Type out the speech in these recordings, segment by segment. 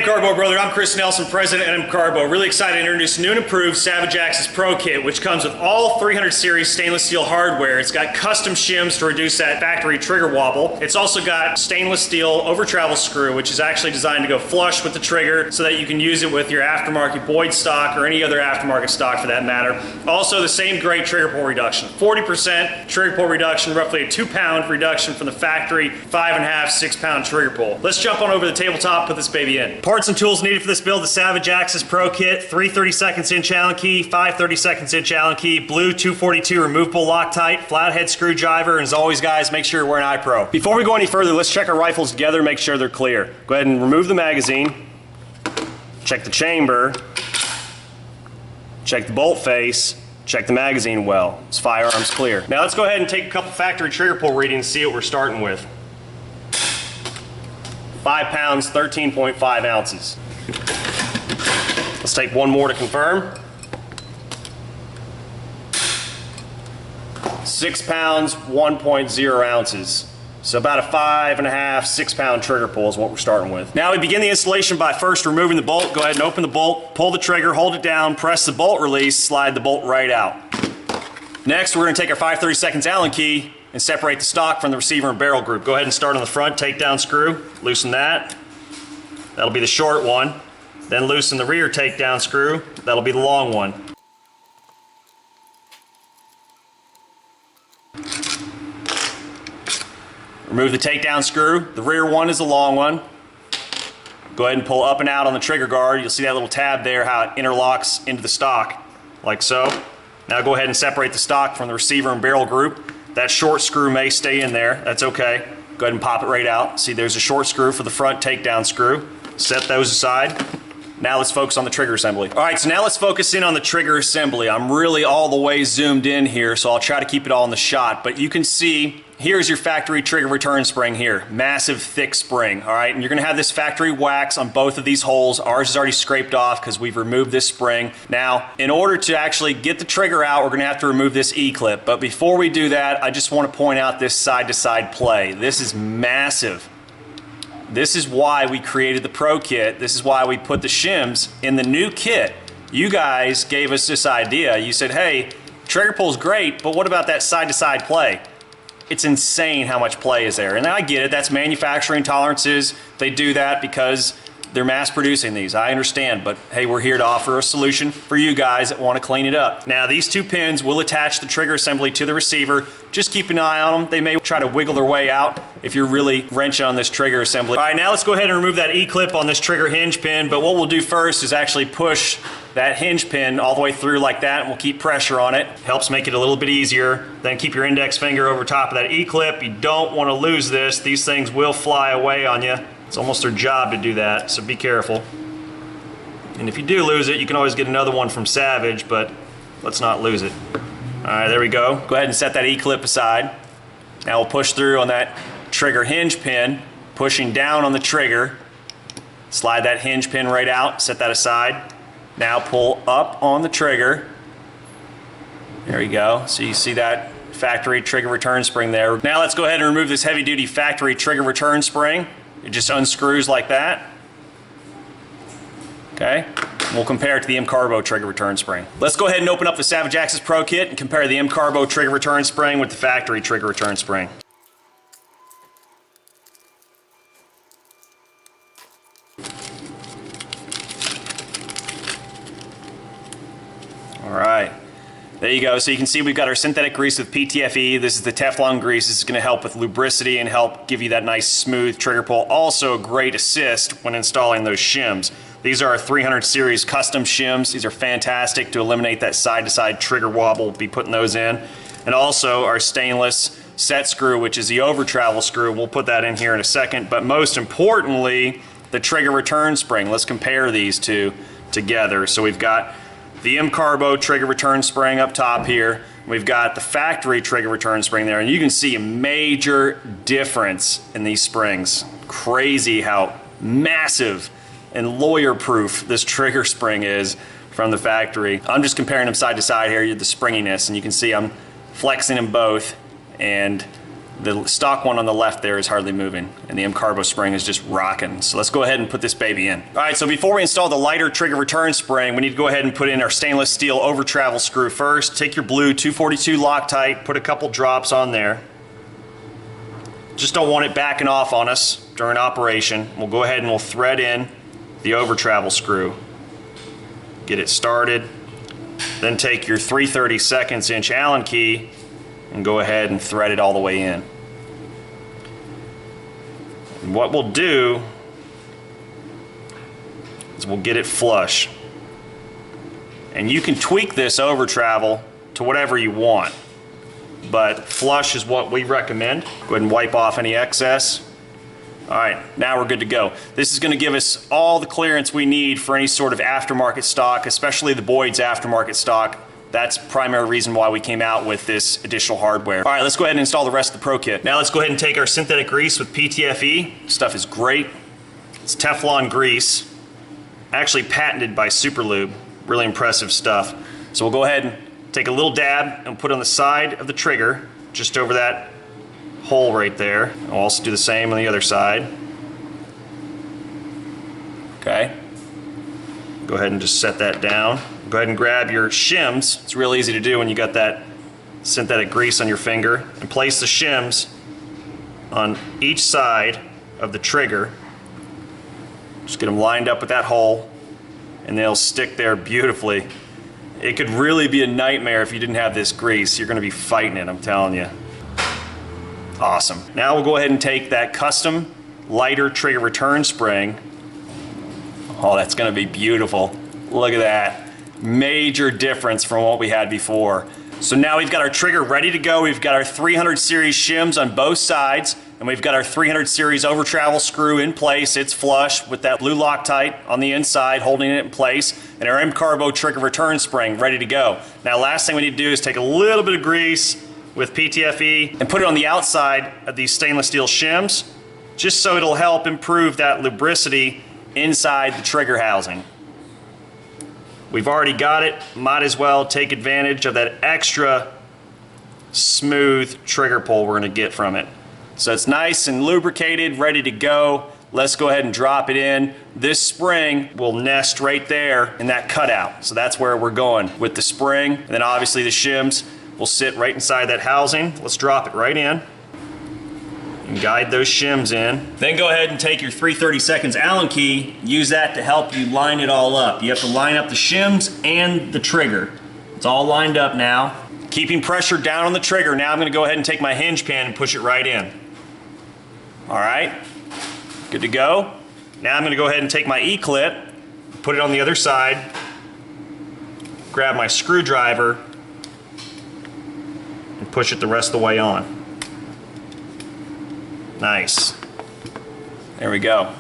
MCARBO brother, I'm Chris Nelson, president at MCARBO. Really excited to introduce new and improved Savage Axis Pro Kit, which comes with all 300 series stainless steel hardware. It's got custom shims to reduce that factory trigger wobble. It's also got stainless steel Overtravel screw, which is actually designed to go flush with the trigger so that you can use it with your aftermarket Boyd stock or any other aftermarket stock for that matter. Also the same great trigger pull reduction. 40% trigger pull reduction, roughly a 2-pound reduction from the factory 5.5, 6-pound trigger pull. Let's jump on over the tabletop, put this baby in. Parts and tools needed for this build: the Savage Axis Pro Kit, 3 32 inch Allen key, 5 32 inch Allen key, blue 242 removable Loctite, flathead screwdriver, and as always guys, make sure you're wearing eye pro. Before we go any further, let's check our rifles together, make sure they're clear. Go ahead and remove the magazine, check the chamber, check the bolt face, check the magazine well. This firearm's clear. Now let's go ahead and take a couple factory trigger pull readings and see what we're starting with. 5 pounds, 13.5 ounces. Let's take one more to confirm. 6 pounds, 1.0 ounces. So about a 5.5, 6-pound trigger pull is what we're starting with. Now we begin the installation by first removing the bolt. Go ahead and open the bolt, pull the trigger, hold it down, press the bolt release, slide the bolt right out. Next, we're going to take our 5 32 Allen key and separate the stock from the receiver and barrel group. Go ahead and start on the front takedown screw, loosen that. That'll be the short one. Then loosen the rear takedown screw. That'll be the long one. Remove the takedown screw. The rear one is the long one. Go ahead and pull up and out on the trigger guard. You'll see that little tab there, how it interlocks into the stock, like so. Now go ahead and separate the stock from the receiver and barrel group. That short screw may stay in there, that's okay. Go ahead and pop it right out. See, there's a short screw for the front takedown screw. Set those aside. Now let's focus on the trigger assembly. All right, so now let's focus in on the trigger assembly. I'm really all the way zoomed in here, so I'll try to keep it all in the shot, but you can see here's your factory trigger return spring here. Massive, thick spring, all right? And you're gonna have this factory wax on both of these holes. Ours is already scraped off because we've removed this spring. Now, in order to actually get the trigger out, we're gonna have to remove this E-clip. But before we do that, I just wanna point out this side-to-side play. This is massive. This is why we created the Pro Kit. This is why we put the shims in the new kit. You guys gave us this idea. You said, hey, trigger pull's great, but what about that side-to-side play? It's insane how much play is there. And I get it, that's manufacturing tolerances. They do that because they're mass producing these. I understand, but hey, we're here to offer a solution for you guys that want to clean it up. Now these two pins will attach the trigger assembly to the receiver. Just keep an eye on them. They may try to wiggle their way out if you're really wrenching on this trigger assembly. All right, now let's go ahead and remove that E-clip on this trigger hinge pin, but what we'll do first is actually push that hinge pin all the way through like that, and we'll keep pressure on it. Helps make it a little bit easier. Then keep your index finger over top of that E-clip. You don't want to lose this. These things will fly away on you. It's almost their job to do that, so be careful. And if you do lose it, you can always get another one from Savage, but let's not lose it. All right, there we go. Go ahead and set that E-clip aside. Now we'll push through on that trigger hinge pin, pushing down on the trigger. Slide that hinge pin right out, set that aside. Now pull up on the trigger. There you go. So you see that factory trigger return spring there. Now let's go ahead and remove this heavy duty factory trigger return spring. It just unscrews like that. Okay, we'll compare it to the MCARBO trigger return spring. Let's go ahead and open up the Savage Axis Pro Kit and compare the MCARBO trigger return spring with the factory trigger return spring. All right, there you go. So you can see we've got our synthetic grease with PTFE. This is the Teflon grease. This is going to help with lubricity and help give you that nice smooth trigger pull. Also a great assist when installing those shims. These are our 300 series custom shims. These are fantastic to eliminate that side-to-side trigger wobble. We'll be putting those in. And also our stainless set screw, which is the Overtravel screw. We'll put that in here in a second. But most importantly, the trigger return spring. Let's compare these two together. So we've got the MCARBO trigger return spring up top here. We've got the factory trigger return spring there, and you can see a major difference in these springs. Crazy how massive and lawyer-proof this trigger spring is from the factory. I'm just comparing them side to side here, the springiness, and you can see I'm flexing them both, and The stock one on the left there is hardly moving, and the MCARBO spring is just rocking. So let's go ahead and put this baby in. All right, so before we install the lighter trigger return spring, we need to go ahead and put in our stainless steel Overtravel screw first. Take your blue 242 Loctite, put a couple drops on there. Just don't want it backing off on us during operation. We'll go ahead and we'll thread in the Overtravel screw. Get it started. Then take your 3/32 inch Allen key and go ahead and thread it all the way in. And what we'll do is we'll get it flush. And you can tweak this Overtravel to whatever you want, but flush is what we recommend. Go ahead and wipe off any excess. All right, now we're good to go. This is going to give us all the clearance we need for any sort of aftermarket stock, especially the Boyd's aftermarket stock. That's the primary reason why we came out with this additional hardware. All right, let's go ahead and install the rest of the Pro Kit. Now let's go ahead and take our synthetic grease with PTFE. Stuff is great. It's Teflon grease, actually patented by Superlube. Really impressive stuff. So we'll go ahead and take a little dab and put it on the side of the trigger, just over that hole right there. I'll also do the same on the other side. Okay. Go ahead and just set that down. Go ahead and grab your shims. It's real easy to do when you got that synthetic grease on your finger. And place the shims on each side of the trigger. Just get them lined up with that hole, and they'll stick there beautifully. It could really be a nightmare if you didn't have this grease. You're going to be fighting it, I'm telling you. Awesome. Now we'll go ahead and take that custom lighter trigger return spring. Oh, that's going to be beautiful. Look at that. Major difference from what we had before. So now we've got our trigger ready to go. We've got our 300 series shims on both sides, and we've got our 300 series Overtravel screw in place. It's flush with that blue Loctite on the inside holding it in place, and our MCARBO trigger return spring ready to go. Now last thing we need to do is take a little bit of grease with PTFE and put it on the outside of these stainless steel shims, just so it'll help improve that lubricity inside the trigger housing. We've already got it, might as well take advantage of that extra smooth trigger pull we're going to get from it. So it's nice and lubricated, ready to go. Let's go ahead and drop it in. This spring will nest right there in that cutout. So that's where we're going with the spring. And then obviously the shims will sit right inside that housing. Let's drop it right in and guide those shims in. Then go ahead and take your 3/32 Allen key, use that to help you line it all up. You have to line up the shims and the trigger. It's all lined up now. Keeping pressure down on the trigger. Now I'm going to go ahead and take my hinge pin and push it right in. All right, good to go. Now I'm going to go ahead and take my E-clip, put it on the other side, grab my screwdriver, and push it the rest of the way on. Nice. There we go.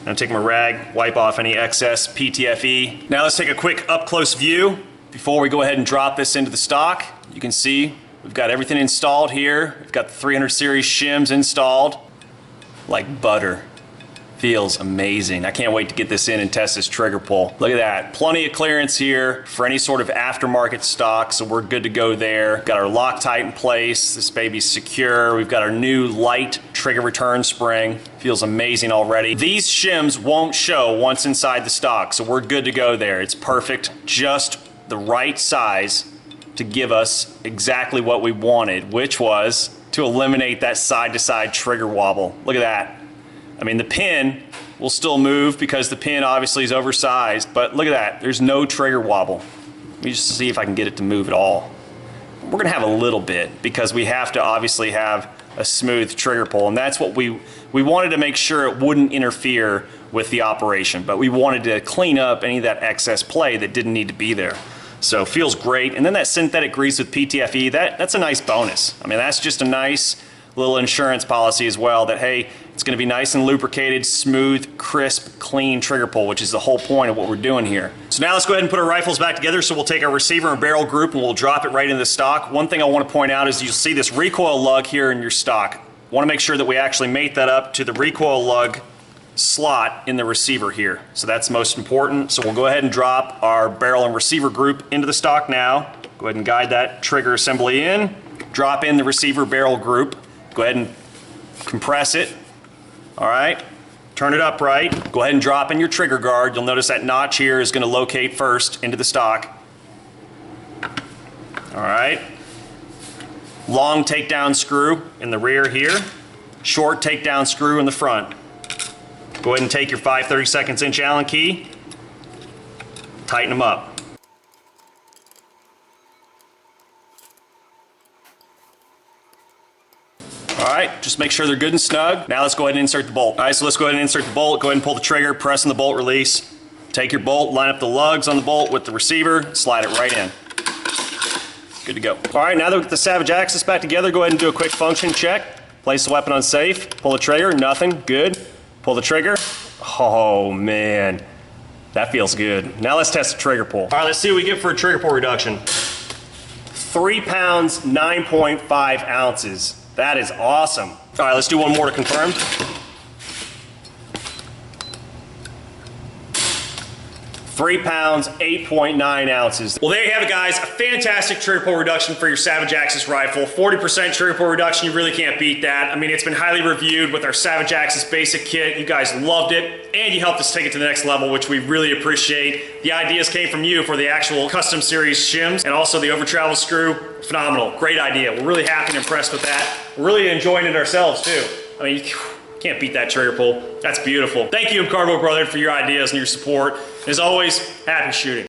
Now take my rag, wipe off any excess PTFE. Now let's take a quick up-close view before we go ahead and drop this into the stock. You can see we've got everything installed here. We've got the 300 series shims installed like butter. Feels amazing. I can't wait to get this in and test this trigger pull. Look at that. Plenty of clearance here for any sort of aftermarket stock, so we're good to go there. Got our Loctite in place. This baby's secure. We've got our new light trigger return spring. Feels amazing already. These shims won't show once inside the stock, so we're good to go there. It's perfect. Just the right size to give us exactly what we wanted, which was to eliminate that side-to-side trigger wobble. Look at that. I mean, the pin will still move because the pin obviously is oversized, but look at that, there's no trigger wobble. Let me just see if I can get it to move at all. We're gonna have a little bit because we have to obviously have a smooth trigger pull, and that's what we wanted to make sure it wouldn't interfere with the operation, but we wanted to clean up any of that excess play that didn't need to be there. So feels great. And then that synthetic grease with PTFE, that's a nice bonus. I mean, that's just a nice little insurance policy as well that, hey, it's going to be nice and lubricated, smooth, crisp, clean trigger pull, which is the whole point of what we're doing here. So now let's go ahead and put our rifles back together. So we'll take our receiver and barrel group and we'll drop it right into the stock. One thing I want to point out is you'll see this recoil lug here in your stock. Want to make sure that we actually mate that up to the recoil lug slot in the receiver here. So that's most important. So we'll go ahead and drop our barrel and receiver group into the stock now. Go ahead and guide that trigger assembly in. Drop in the receiver barrel group. Go ahead and compress it. All right, turn it upright. Go ahead and drop in your trigger guard. You'll notice that notch here is going to locate first into the stock. All right. Long takedown screw in the rear here. Short takedown screw in the front. Go ahead and take your 5/32 inch Allen key. Tighten them up. All right, just make sure they're good and snug. Now let's go ahead and insert the bolt. All right, so let's go ahead and insert the bolt. Go ahead and pull the trigger, press on the bolt release. Take your bolt, line up the lugs on the bolt with the receiver, slide it right in. Good to go. All right, now that we get the Savage Axis back together, go ahead and do a quick function check. Place the weapon on safe, pull the trigger, nothing, good. Pull the trigger, oh man, that feels good. Now let's test the trigger pull. All right, let's see what we get for a trigger pull reduction. 3 pounds, 9.5 ounces. That is awesome. All right, let's do one more to confirm. 3 pounds, 8.9 ounces. Well, there you have it, guys. A fantastic trigger pull reduction for your Savage Axis rifle. 40% trigger pull reduction, you really can't beat that. I mean, it's been highly reviewed with our Savage Axis basic kit. You guys loved it, and you helped us take it to the next level, which we really appreciate. The ideas came from you for the actual custom series shims, and also the Overtravel screw. Phenomenal, great idea. We're really happy and impressed with that. We're really enjoying it ourselves, too. I mean, can't beat that trigger pull. That's beautiful. Thank you, MCARBO brother, for your ideas and your support. As always, happy shooting.